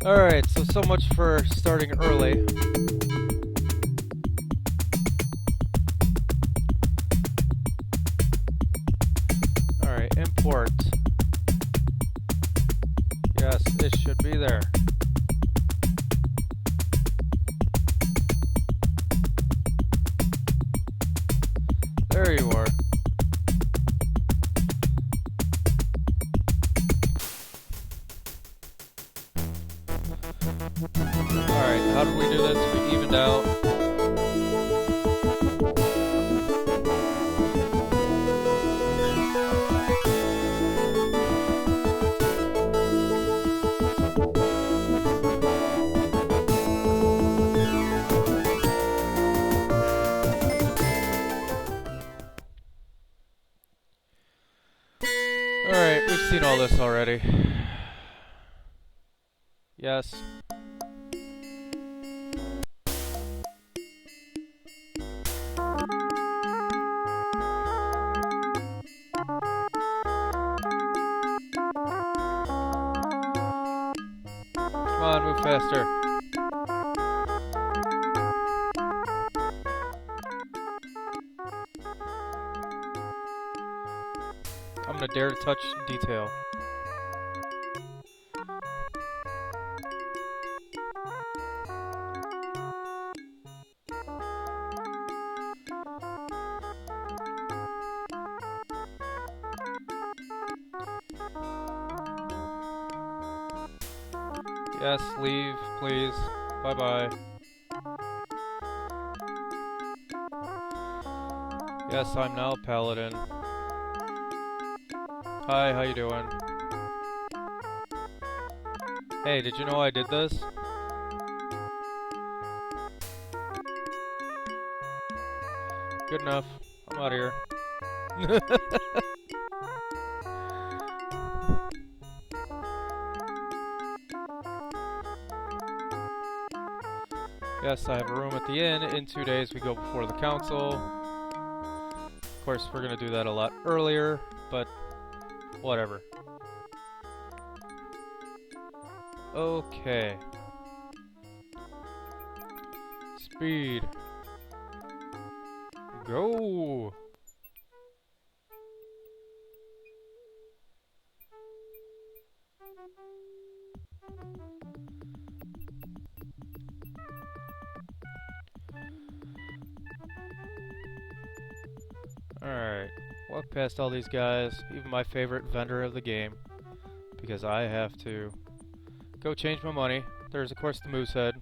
Alright, so much for starting early. Alright, import. Yes, it should be there. There you are. Alright, how did we do this? We evened out. Alright, we've seen all this already. Yes. Come on, move faster. I'm gonna dare to touch detail. Yes, leave, please. Bye-bye. Yes, I'm now a paladin. Hi, how you doing? Hey, did you know I did this? Good enough. I'm out of here. Yes, I have a room at the inn. In 2 days we go before the council. Of course, we're gonna do that a lot earlier, but whatever. Okay. Speed. Go! Alright, walk past all these guys, even my favorite vendor of the game, because I have to go change my money. There's of course the Moosehead.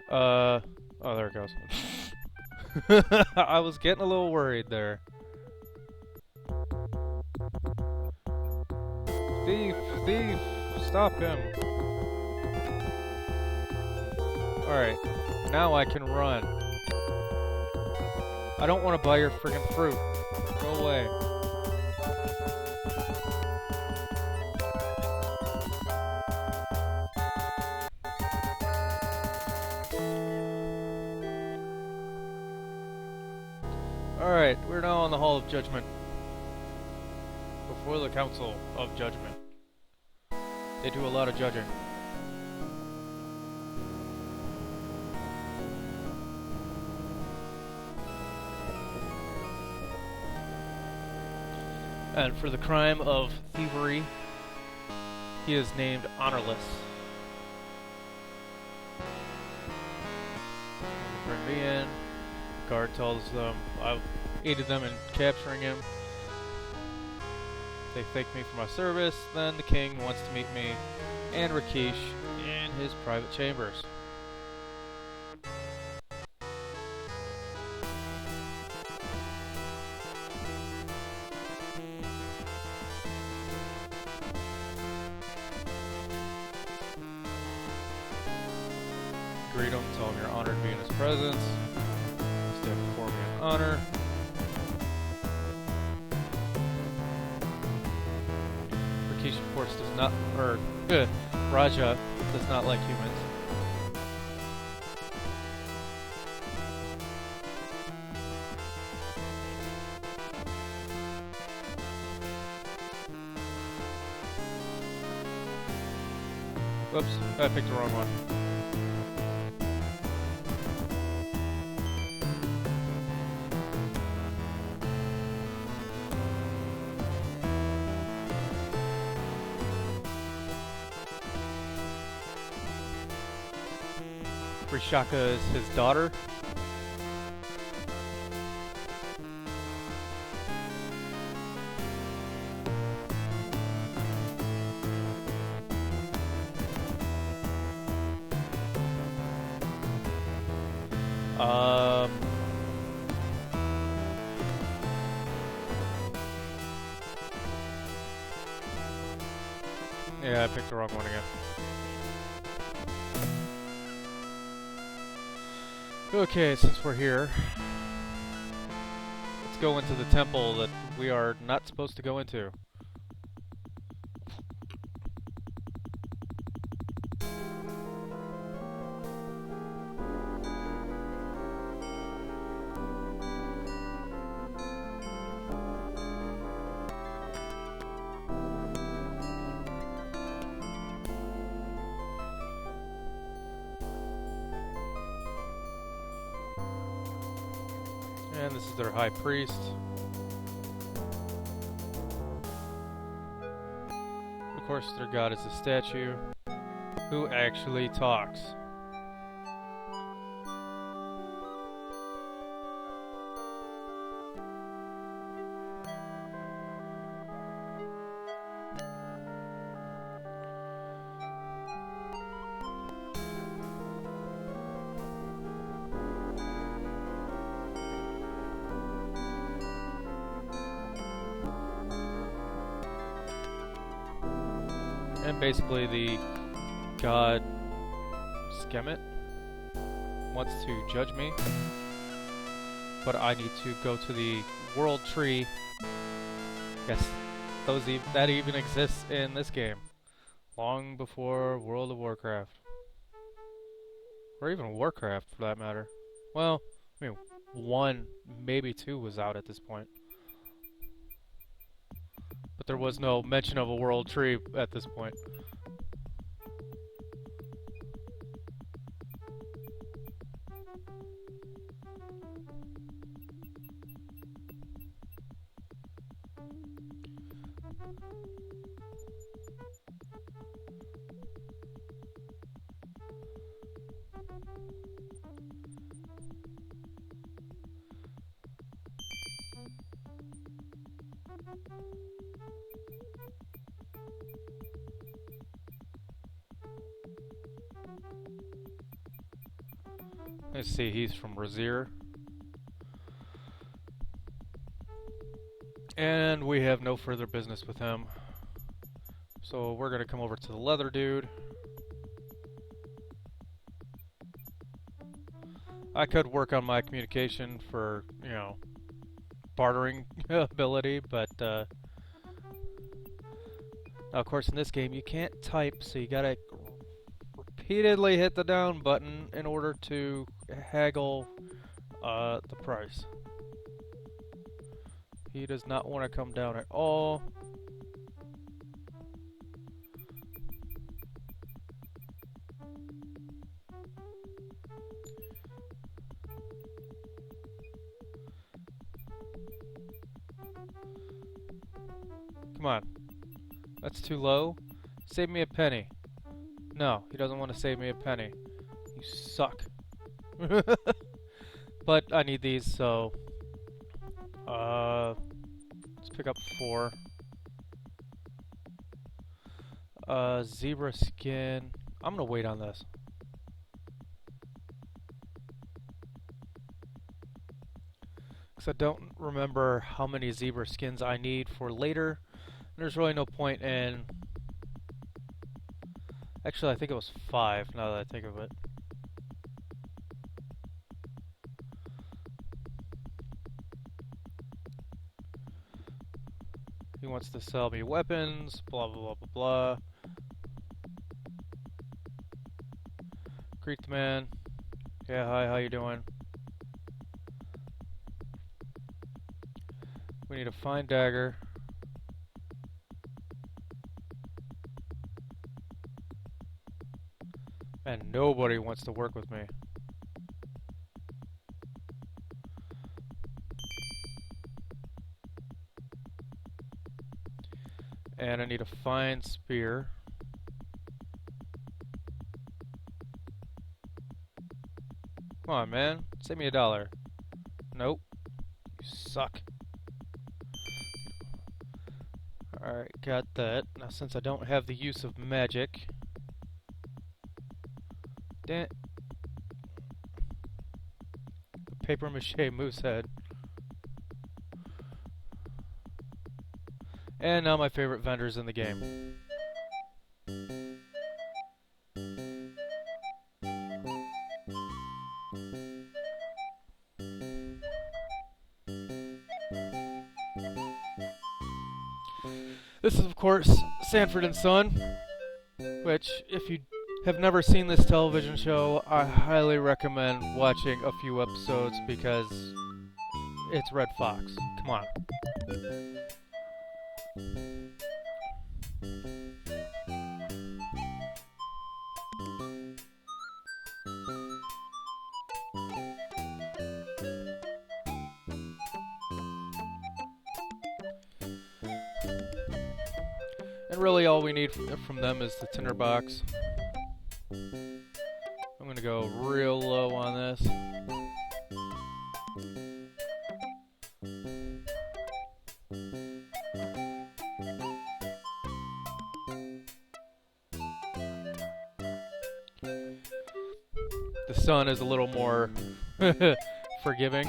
Oh, there it goes. I was getting a little worried there. Thief! Thief! Stop him! Alright, now I can run. I don't want to buy your friggin' fruit. Go away. Alright, we're now in the Hall of Judgment. Before the Council of Judgment. They do a lot of judging. And for the crime of thievery, he is named Honorless. They bring me in. The guard tells them I aided them in capturing him. They thank me for my service. Then the king wants to meet me and Rakesh in his private chambers. Greet him, tell him you're honored to be in his presence. Stand before me in honor. Rikishi Force does not, or Raja does not like humans. Whoops, I picked the wrong one. Rishaka is his daughter. Yeah, I picked the wrong one again. Okay, since we're here, let's go into the temple that we are not supposed to go into. And this is their high priest. Of course, their god is a statue who actually talks. And basically the god Skemet wants to judge me, but I need to go to the world tree. Yes, that even exists in this game, long before World of Warcraft, or even Warcraft for that matter. Well, I mean, 1, maybe 2 was out at this point. But there was no mention of a world tree at this point. Let's see, he's from Razir. And we have no further business with him. So we're gonna come over to the leather dude. I could work on my communication for, you know, bartering ability, but now of course in this game you can't type, so you gotta repeatedly hit the down button in order to haggle the price. He does not want to come down at all. Come on. That's too low. Save me a penny. No, he doesn't want to save me a penny. You suck. But I need these, so let's pick up 4. Zebra skin. I'm gonna wait on this. Because I don't remember how many zebra skins I need for later. And there's really no point in... Actually, I think it was 5, now that I think of it. He He wants to sell me weapons, blah blah blah blah blah. Greet the man. Yeah, hi, how you doing? We need a fine dagger. And nobody wants to work with me. And I need a fine spear. Come on, man. Save me $1. Nope. You suck. Alright, got that. Now, since I don't have the use of magic... The paper mache moose head. And now my favorite vendors in the game. This is, of course, Sanford and Son, which, if you have never seen this television show, I highly recommend watching a few episodes because it's Red Fox. Come on. And really all we need from them is the tinderbox. I'm gonna go real low on this. The sun is a little more forgiving.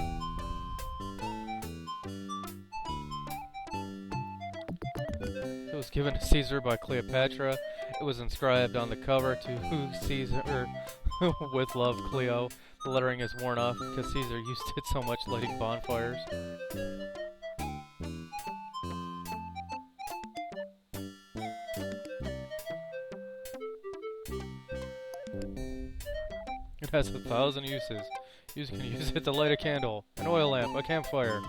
It was given to Caesar by Cleopatra. It was inscribed on the cover to Caesar with love, Cleo. The lettering is worn off because Caesar used it so much lighting bonfires. It has 1,000 uses. You can use it to light a candle, an oil lamp, a campfire.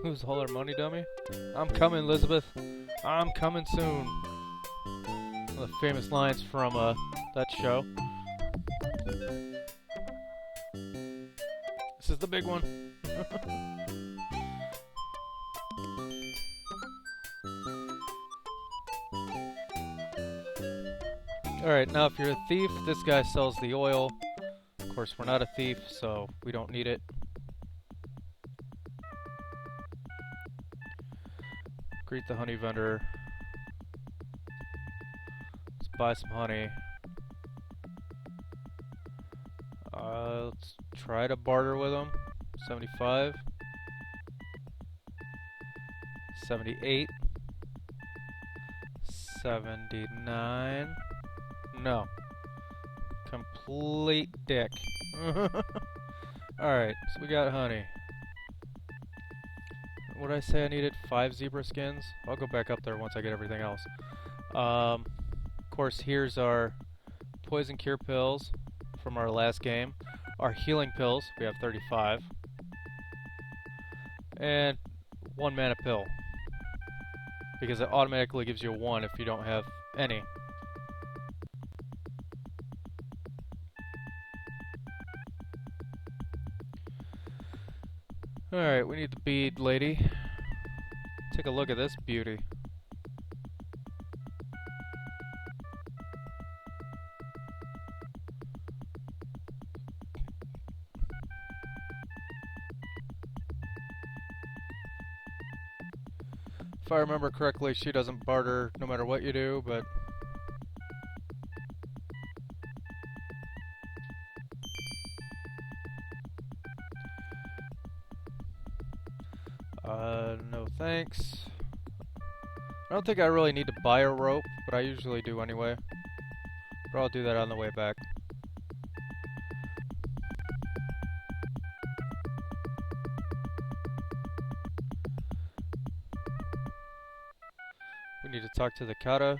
Lose all our money, dummy? I'm coming, Elizabeth. I'm coming soon. One of the famous lines from that show. This is the big one. Alright, now if you're a thief, this guy sells the oil. Of course, we're not a thief, so we don't need it. Greet the honey vendor. Let's buy some honey. Let's try to barter with him. 75. 78. 79. No. Complete dick. Alright, so we got honey. What did I say I needed? 5 zebra skins? I'll go back up there once I get everything else. Of course, here's our poison cure pills from our last game. Our healing pills, we have 35. And 1 mana pill. Because it automatically gives you 1 if you don't have any. Alright, we need the bead lady. Take a look at this beauty. If I remember correctly, she doesn't barter no matter what you do, but... no thanks. I don't think I really need to buy a rope, but I usually do anyway. But I'll do that on the way back. We need to talk to the Kata.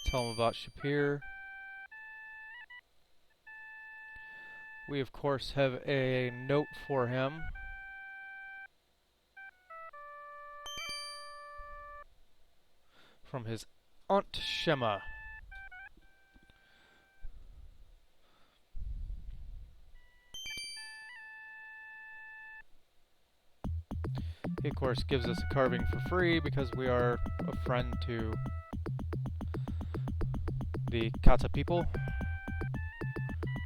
Tell him about Shapir. We of course have a note for him. From his Aunt Shema. He of course gives us a carving for free because we are a friend to the Kata people.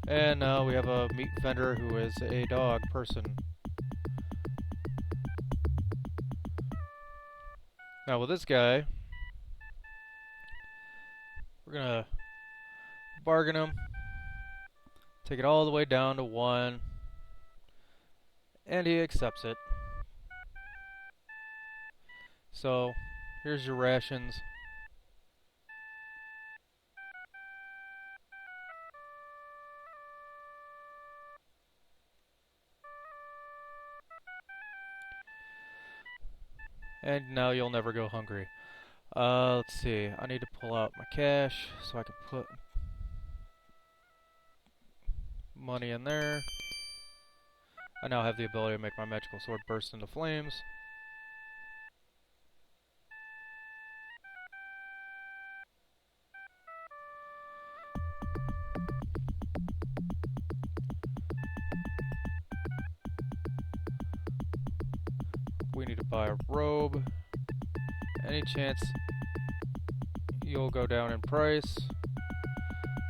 And now we have a meat vendor who is a dog person. Now with this guy, we're gonna bargain him, take it all the way down to 1, and he accepts it. So, here's your rations. And now you'll never go hungry. Let's see. I need to pull out my cash so I can put money in there. I now have the ability to make my magical sword burst into flames. We need to buy a robe. Any chance you'll go down in price?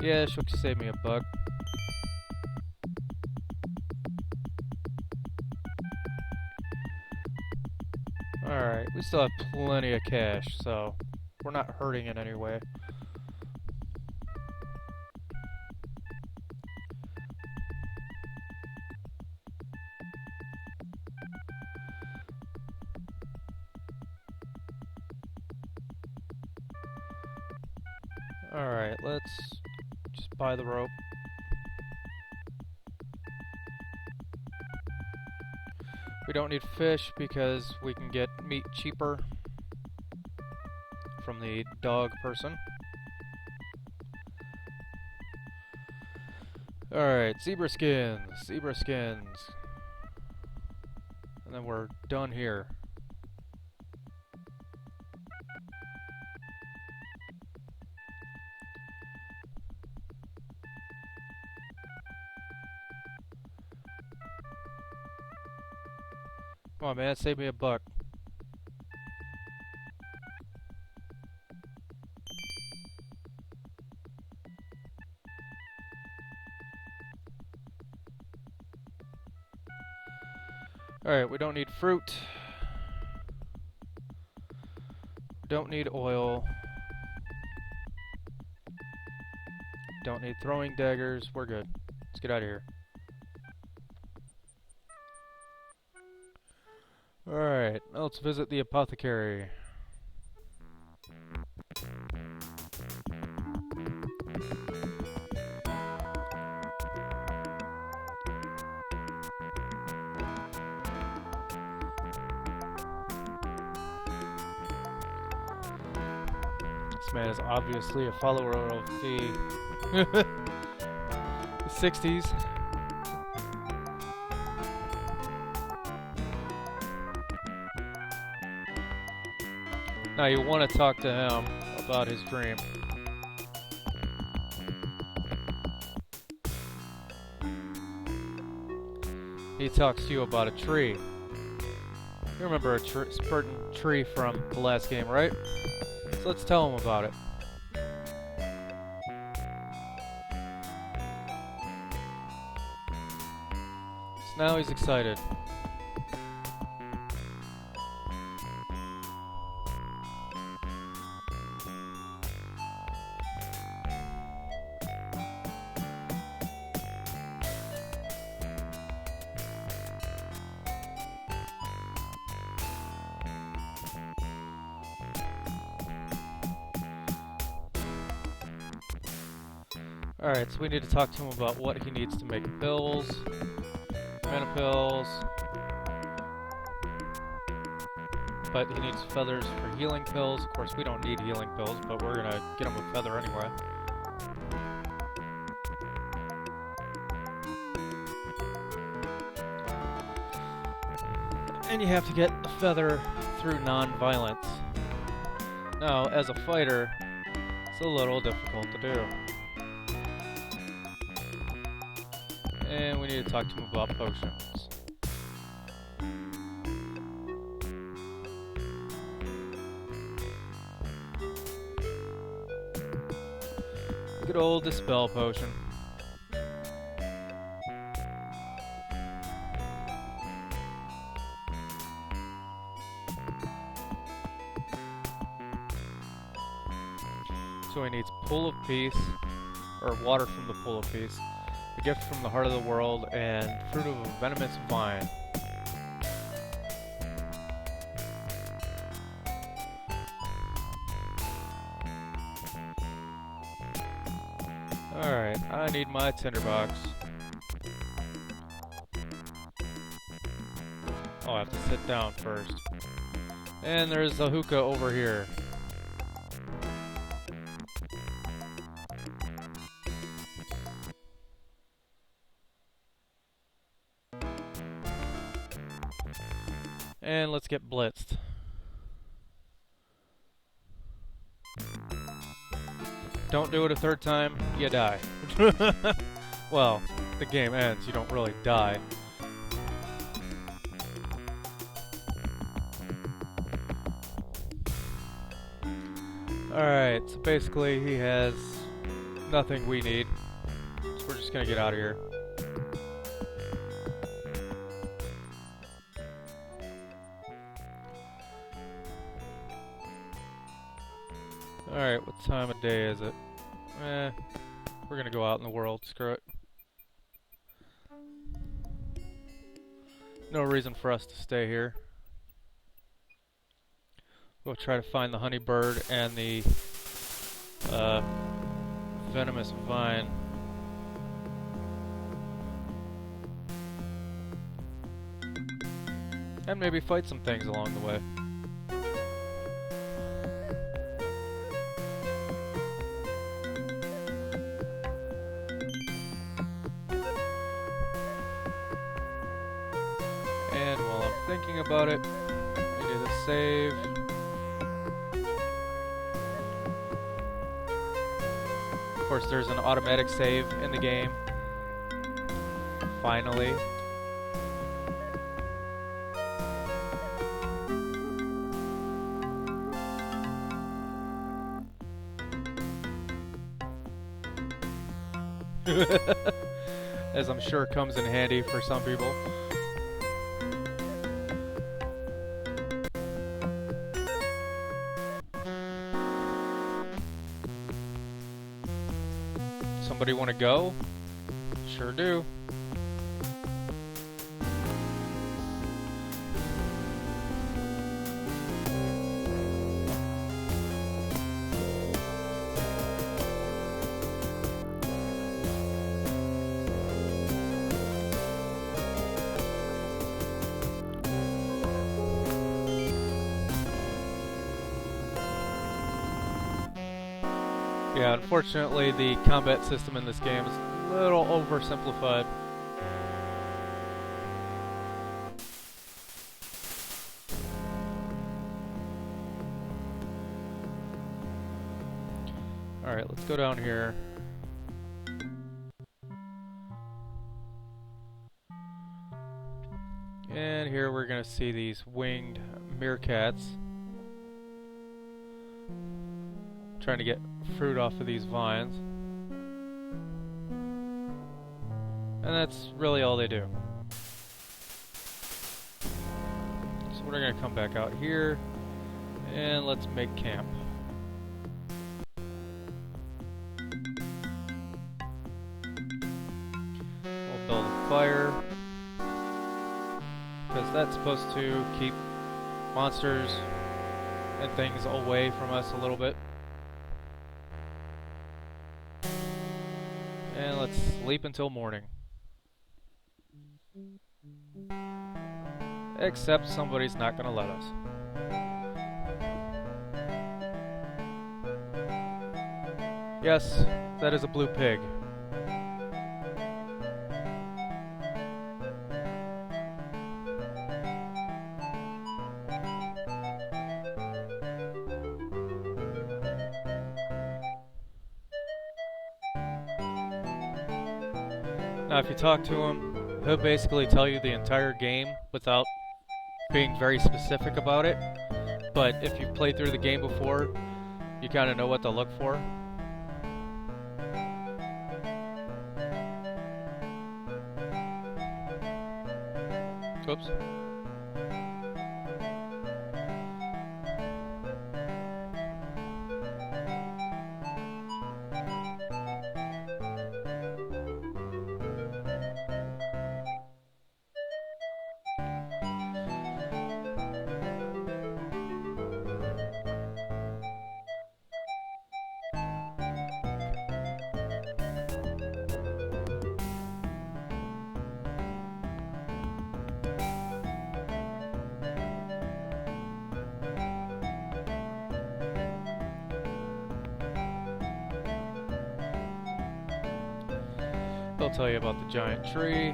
Yeah, she'll save me $1. Alright, we still have plenty of cash, so we're not hurting in any way. Alright, let's just buy the rope. We don't need fish because we can get meat cheaper from the dog person. Alright, zebra skins. Zebra skins. And then we're done here. Come on, man, save me $1. Alright, we don't need fruit. We don't need oil. Don't need throwing daggers. We're good. Let's get out of here. Alright, now let's visit the apothecary. This man is obviously a follower of the 60s. Now you want to talk to him about his dream. He talks to you about a tree. You remember a certain tree from the last game, right? So let's tell him about it. So now he's excited. Alright, so we need to talk to him about what he needs to make pills. Mana pills. But he needs feathers for healing pills. Of course, we don't need healing pills, but we're gonna get him a feather anyway. And you have to get a feather through non-violence. Now, as a fighter, it's a little difficult to do. And we need to talk to him about potions. Good old Dispel potion. So he needs Pool of Peace, or water from the Pool of Peace, a gift from the Heart of the World, and fruit of a venomous vine. Alright, I need my tinderbox. Oh, I have to sit down first. And there's the hookah over here. And let's get blitzed. Don't do it a third time, you die. Well, the game ends, you don't really die. Alright, so basically he has nothing we need. So we're just gonna get out of here. Alright, what time of day is it? We're gonna go out in the world, screw it. No reason for us to stay here. We'll try to find the honey bird and the venomous vine. And maybe fight some things along the way. And while I'm thinking about it, I do the save. Of course, there's an automatic save in the game. Finally. As I'm sure comes in handy for some people. Somebody want to go? Sure do. Yeah, unfortunately the combat system in this game is a little oversimplified. Alright, let's go down here. And here we're gonna see these winged meerkats. Trying to get fruit off of these vines. And that's really all they do. So we're gonna come back out here and let's make camp. We'll build a fire because that's supposed to keep monsters and things away from us a little bit. let's sleep until morning. Except somebody's not gonna let us. Yes, that is a blue pig. Now, if you talk to him, he'll basically tell you the entire game without being very specific about it. But if you've played through the game before, you kind of know what to look for. Oops. They'll tell you about the giant tree.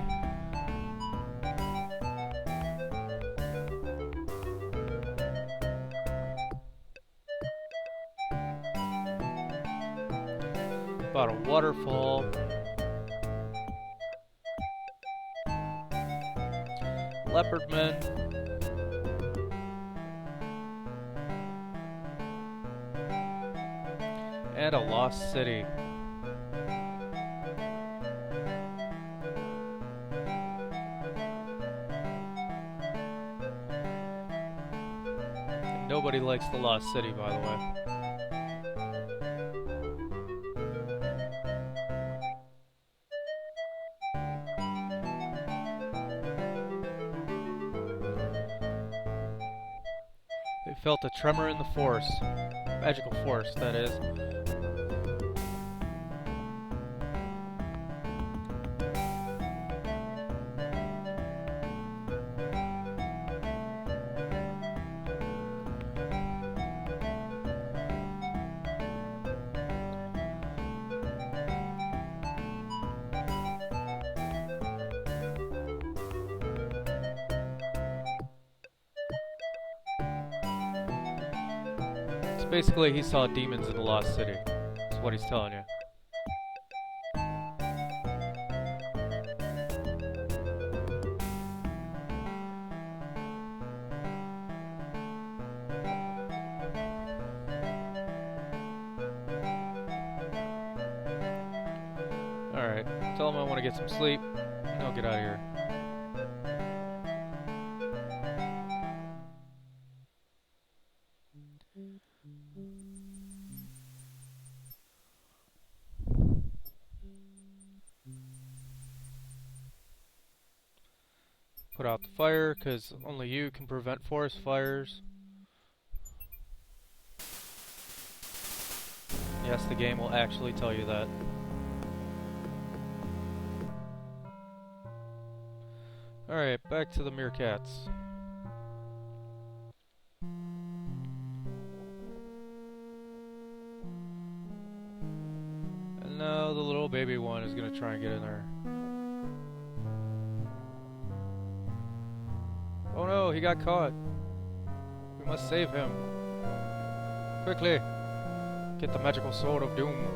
About a waterfall. Leopard men. And a lost city. Nobody likes the Lost City, by the way. They felt a tremor in the force. Magical force, that is. Basically, he saw demons in the Lost City. That's what he's telling you. Alright, tell him I want to get some sleep, and I'll get out of here. Put out the fire, because only you can prevent forest fires. Yes, the game will actually tell you that. Alright, back to the meerkats. And now the little baby one is gonna try and get in there. Oh no, he got caught. We must save him. Quickly! Get the magical sword of doom.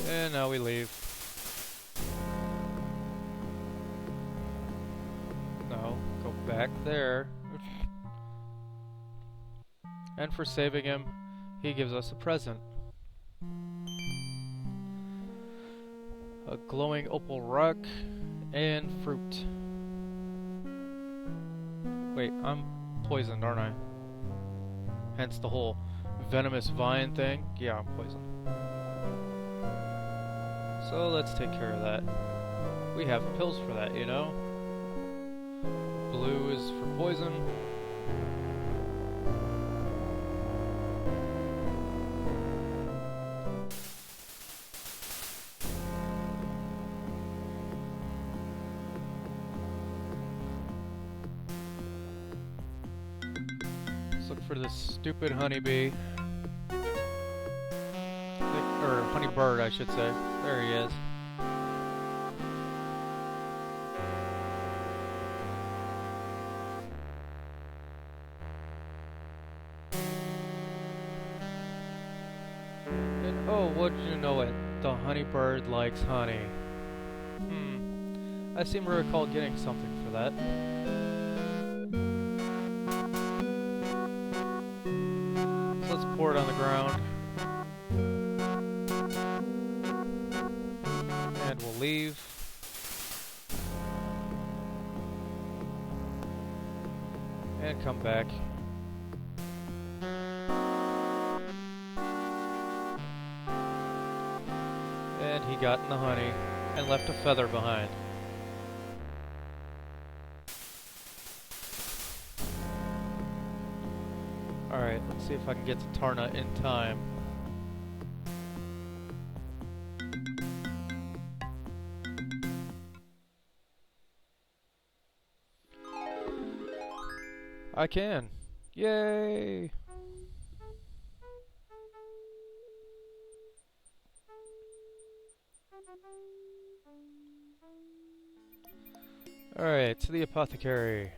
And now we leave. No, go back there. And for saving him, he gives us a present. A glowing opal rock and fruit. Wait, I'm poisoned, aren't I? Hence the whole venomous vine thing. Yeah, I'm poisoned. So let's take care of that. We have pills for that, you know? Blue is for poison. Let's look for this stupid honeybee. Or honeybird, I should say. There he is. And oh, what'd you know it? The honeybird likes honey. I seem to recall getting something for that. So let's pour it on the ground. And we'll leave. And come back. And he got in the honey and left a feather behind. Alright, let's see if I can get to Tarna in time. I can. Yay! Alright, to the apothecary.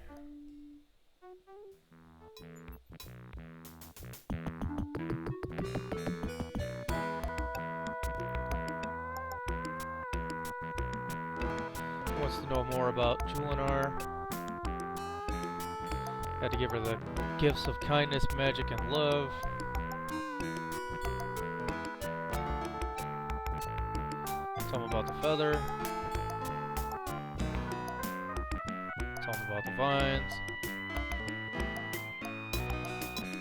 Wants to know more about Julinar. Had to give her the gifts of kindness, magic, and love. Tell him about the feather. Tell him about the vines.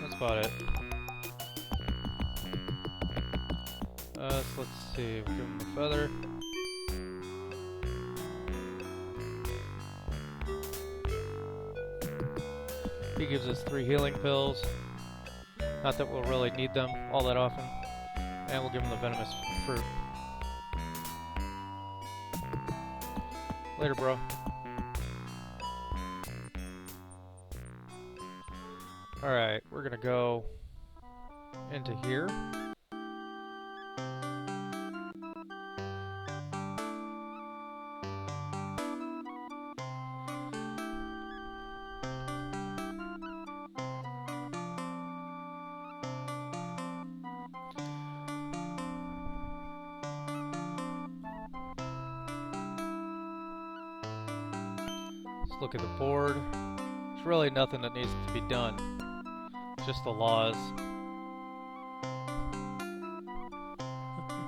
That's about it. So let's see. We'll give him the feather. He gives us 3 healing pills. Not that we'll really need them all that often. And we'll give him the venomous fruit. Later, bro. Alright, we're gonna go into here. Let's look at the board. There's really nothing that needs to be done. Just the laws.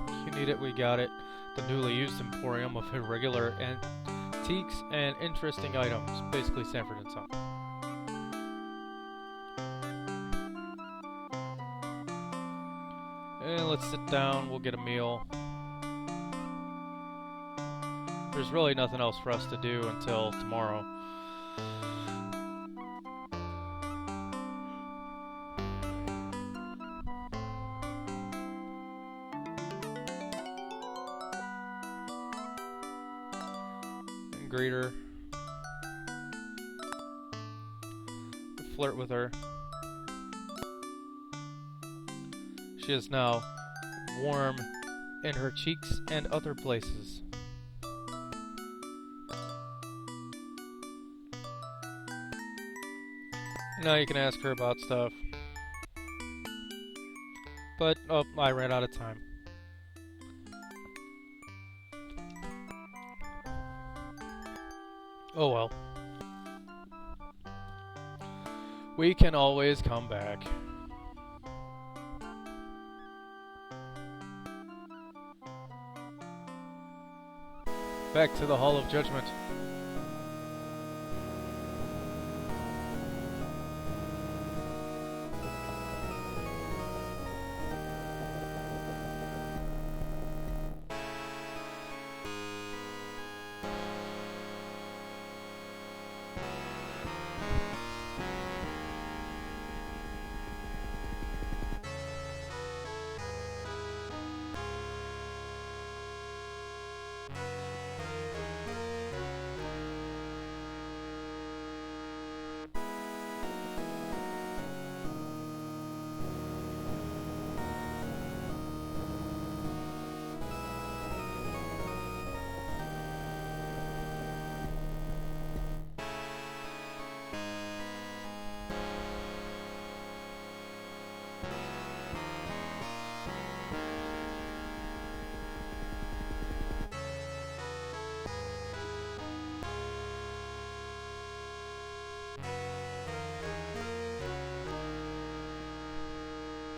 If you need it, we got it. The newly used emporium of irregular antiques and interesting items. Basically Sanford and Son. And let's sit down, we'll get a meal. There's really nothing else for us to do until tomorrow. And greet her. Flirt with her. She is now warm in her cheeks and other places. Now you can ask her about stuff. But, oh, I ran out of time. Oh well. We can always come back. Back to the Hall of Judgment.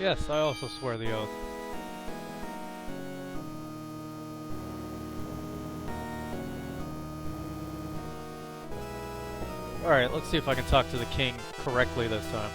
Yes, I also swear the oath. Alright, let's see if I can talk to the king correctly this time.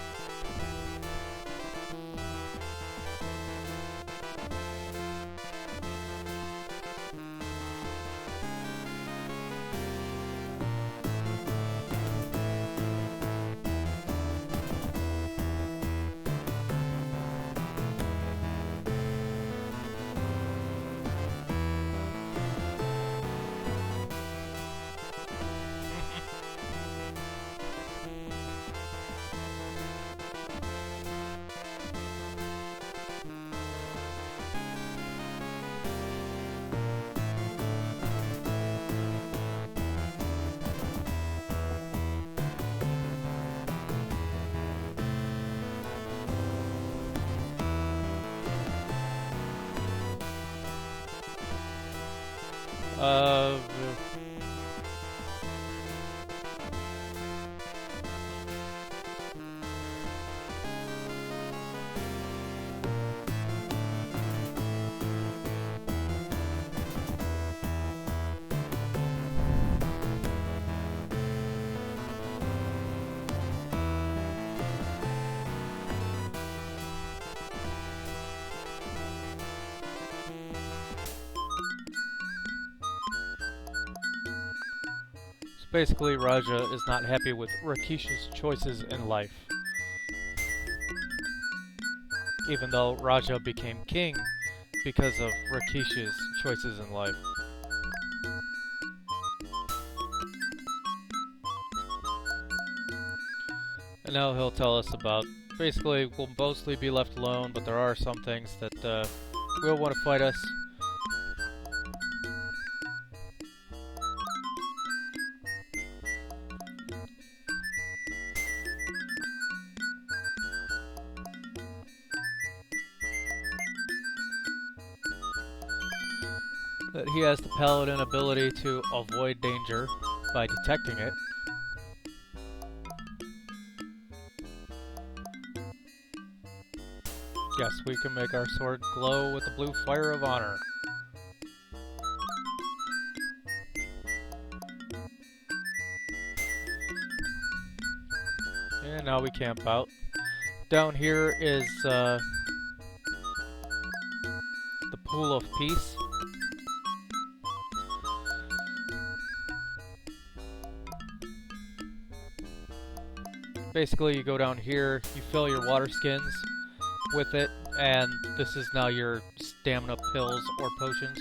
Uh... Basically, Raja is not happy with Rakish's choices in life. Even though Raja became king because of Rakish's choices in life. And now he'll tell us about, basically, we'll mostly be left alone, but there are some things that will want to fight us. That he has the paladin ability to avoid danger by detecting it. Yes, we can make our sword glow with the blue fire of honor. And now we camp out. Down here is the Pool of Peace. Basically, you go down here, you fill your water skins with it, and this is now your stamina pills or potions.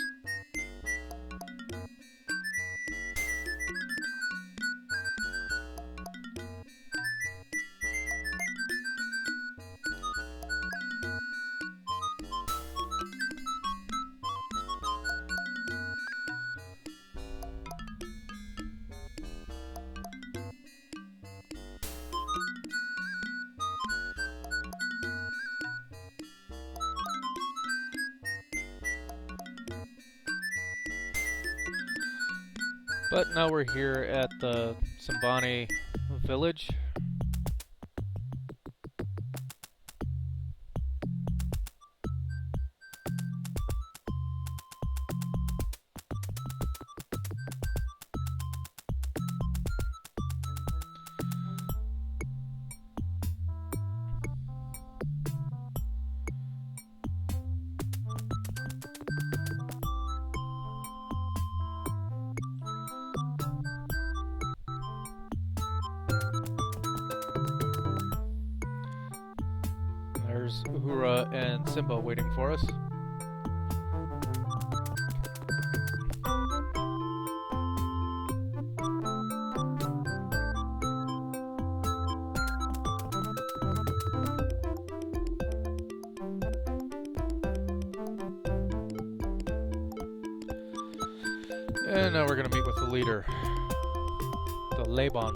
But now we're here at the Simbani village. There's Uhura and Simba waiting for us. And now we're gonna meet with the leader, the Laban.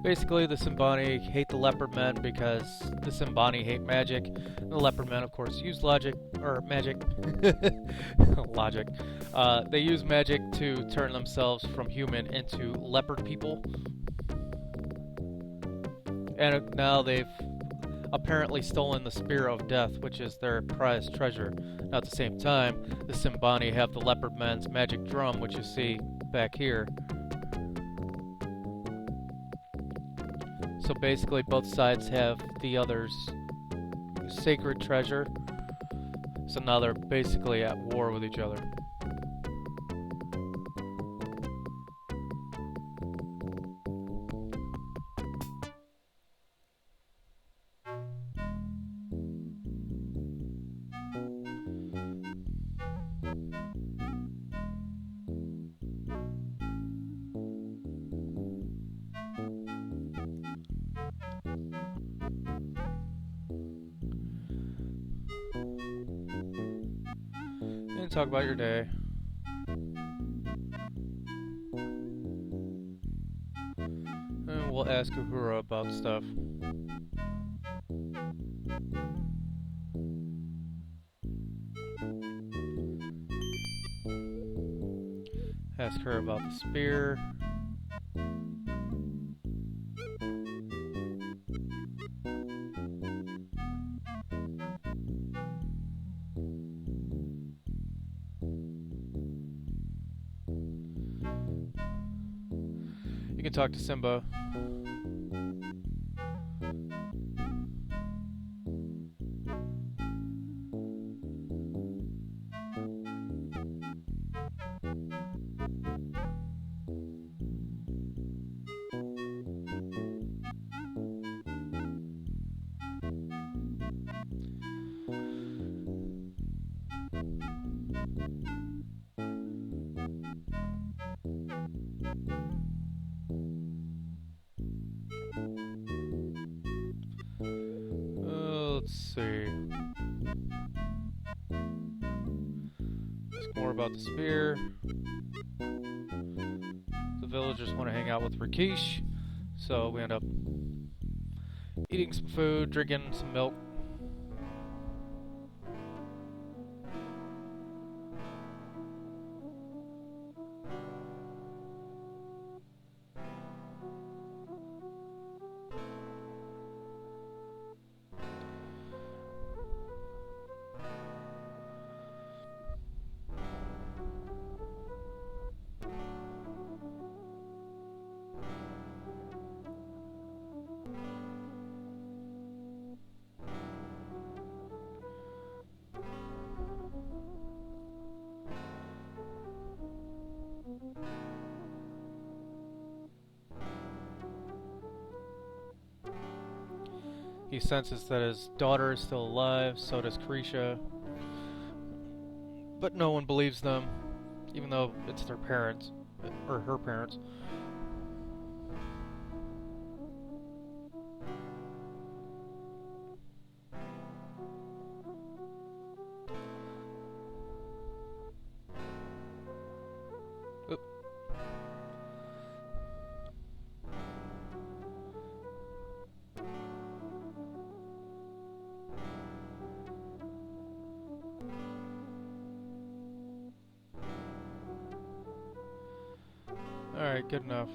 Basically, the Symbani hate the Leopard Men because the Symbani hate magic. And the Leopard Men, of course, use logic, or magic. Logic. They use magic to turn themselves from human into leopard people. And now they've apparently stolen the Spear of Death, which is their prized treasure. Now, at the same time, the Symbani have the Leopard Men's magic drum, which you see back here. So basically, both sides have the other's sacred treasure. So now they're basically at war with each other. And talk about your day. And we'll ask Uhura about stuff. Ask her about the spear. You can talk to Simba. Let's see. Ask more about the spear. The villagers want to hang out with Rakesh, so we end up eating some food, drinking some milk. He senses that his daughter is still alive, so does Krisha. But no one believes them, even though it's their parents, or her parents. Oop. Alright, good enough.